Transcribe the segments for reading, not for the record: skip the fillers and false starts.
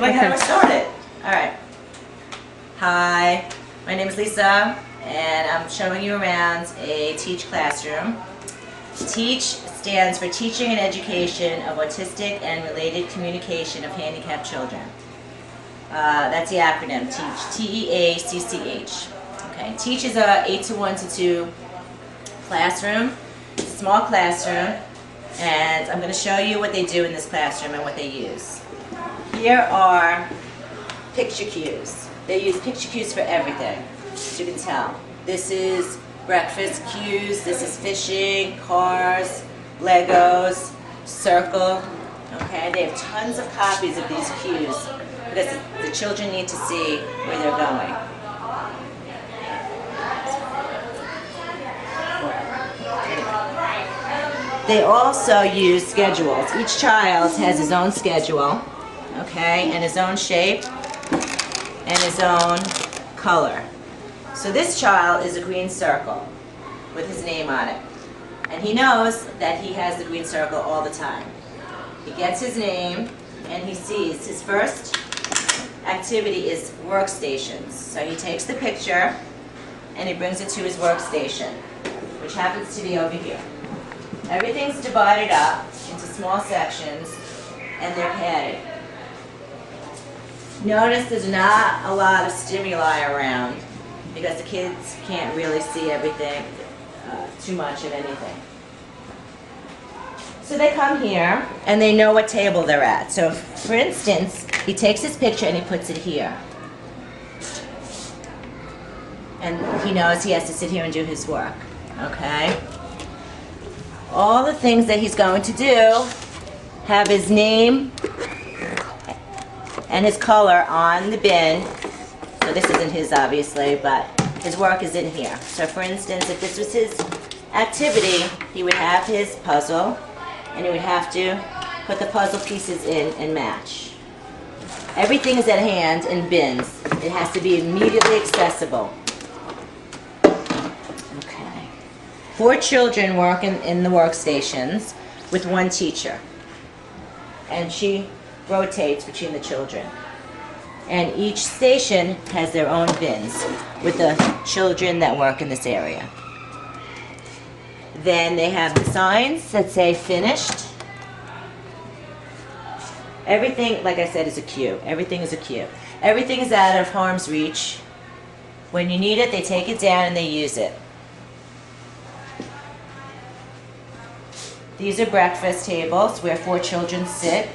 Like, how do I start it? Alright. Hi, my name is Lisa, and I'm showing you around a TEACCH classroom. TEACCH stands for Teaching and Education of Autistic and Related Communication of Handicapped Children. That's the acronym, TEACCH, T-E-A-C-C-H. Okay, TEACCH is a 8 to 1 to 2 classroom, small classroom, and I'm going to show you what they do in this classroom and what they use. Here are picture cues. They use picture cues for everything, as you can tell. This is breakfast cues, this is fishing, cars, Legos, circle. Okay, they have tons of copies of these cues because the children need to see where they're going. They also use schedules. Each child has his own schedule, okay, and his own shape and his own color. So this child is a green circle with his name on it. And he knows that he has the green circle all the time. He gets his name and he sees his first activity is Workstations. So he takes the picture and he brings it to his workstation, which happens to be over here. Everything's divided up into small sections and they're padded. Notice there's not a lot of stimuli around because the kids can't really see everything, too much of anything. So they come here and they know what table they're at. So for instance, he takes his picture and he puts it here. And he knows he has to sit here and do his work, okay? All the things that he's going to do have his name and his color on the bin. So this isn't his, obviously, but his work is in here. So for instance, if this was his activity, he would have his puzzle, and he would have to put the puzzle pieces in and match. Everything is at hand in bins. It has to be immediately accessible. 4 children work in the workstations with 1 teacher. And she rotates between the children. And each station has their own bins with the children that work in this area. Then they have the signs that say finished. Everything, like I said, is a cue. Everything is a cue. Everything is out of harm's reach. When you need it, they take it down and they use it. These are breakfast tables where 4 children sit.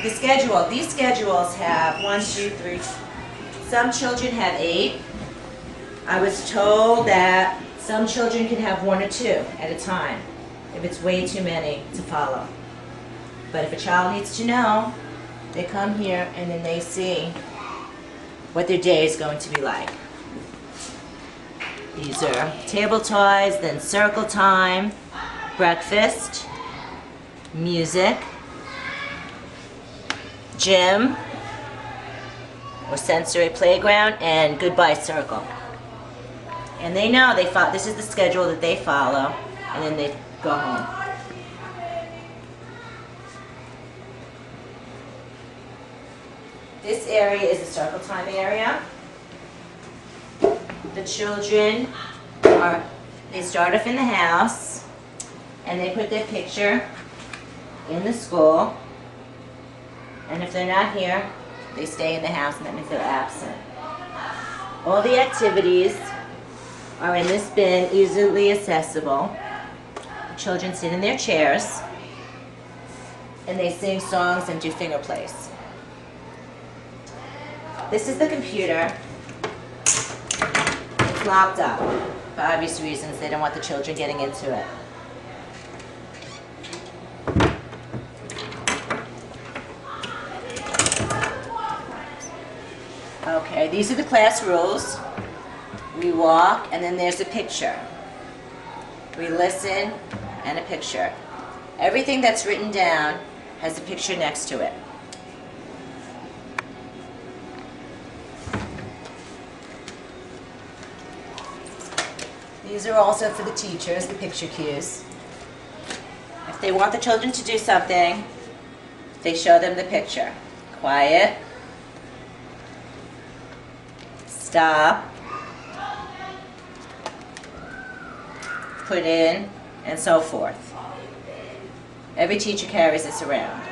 The schedule. These schedules have 1, 2, 3. Some children have 8. I was told that some children can have 1 or 2 at a time if it's way too many to follow. But if a child needs to know, they come here and then they see what their day is going to be like. These are table toys, then circle time, breakfast, music, gym, or sensory playground, and goodbye circle. And they know this is the schedule that they follow, and then they go home. This area is the circle time area. The children they start off in the house and they put their picture in the school, and if they're not here, they stay in the house, and that means they're absent. All the activities are in this bin, easily accessible. The children sit in their chairs and they sing songs and do finger plays. This is the computer. Locked up for obvious reasons. They don't want the children getting into it. Okay, these are the class rules. We walk and then there's a picture. We listen and a picture. Everything that's written down has a picture next to it. These are also for the teachers, the picture cues. If If they want the children to do something, they show them the picture. Quiet. Stop. Put in, and so forth. Every teacher carries this around.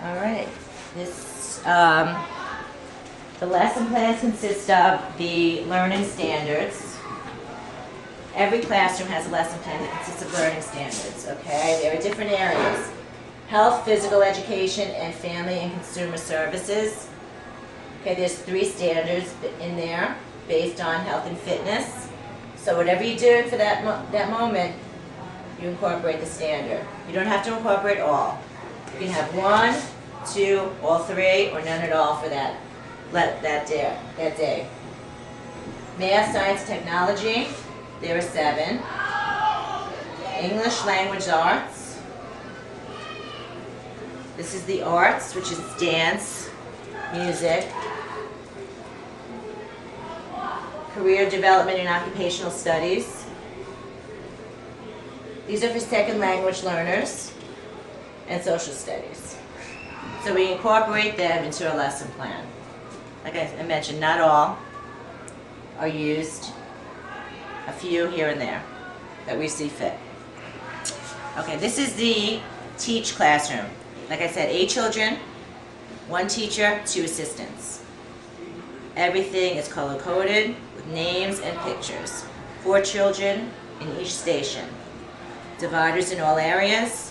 All right. The lesson plans consist of the learning standards. Every classroom has a lesson plan that consists of learning standards, okay? There are different areas. Health, physical education, and family and consumer services. Okay, there's 3 standards in there based on health and fitness. So whatever you're doing for that moment, you incorporate the standard. You don't have to incorporate all. You can have 1, 2, all 3, or none at all for that day. Math, science, technology, there are 7. English, language, arts. This is the arts, which is dance, music. Career development and occupational studies. These are for second language learners, and social studies. So we incorporate them into a lesson plan. Like I mentioned, not all are used, a few here and there that we see fit. Okay, this is the TEACCH classroom. Like I said, 8 children, 1 teacher, 2 assistants. Everything is color-coded with names and pictures. 4 children in each station. Dividers in all areas.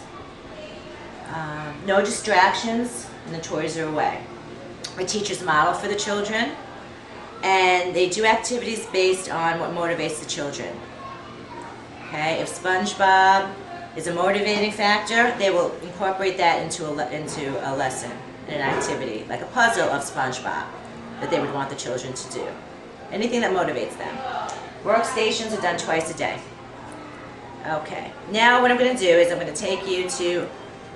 No distractions, and the toys are away. Our teachers model for the children, and they do activities based on what motivates the children. Okay, if SpongeBob is a motivating factor, they will incorporate that into a lesson, an activity, like a puzzle of SpongeBob that they would want the children to do. Anything that motivates them. Workstations are done twice a day. Okay, now what I'm going to do is I'm going to take you to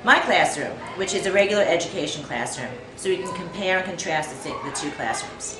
my classroom, which is a regular education classroom, so we can compare and contrast the 2 classrooms.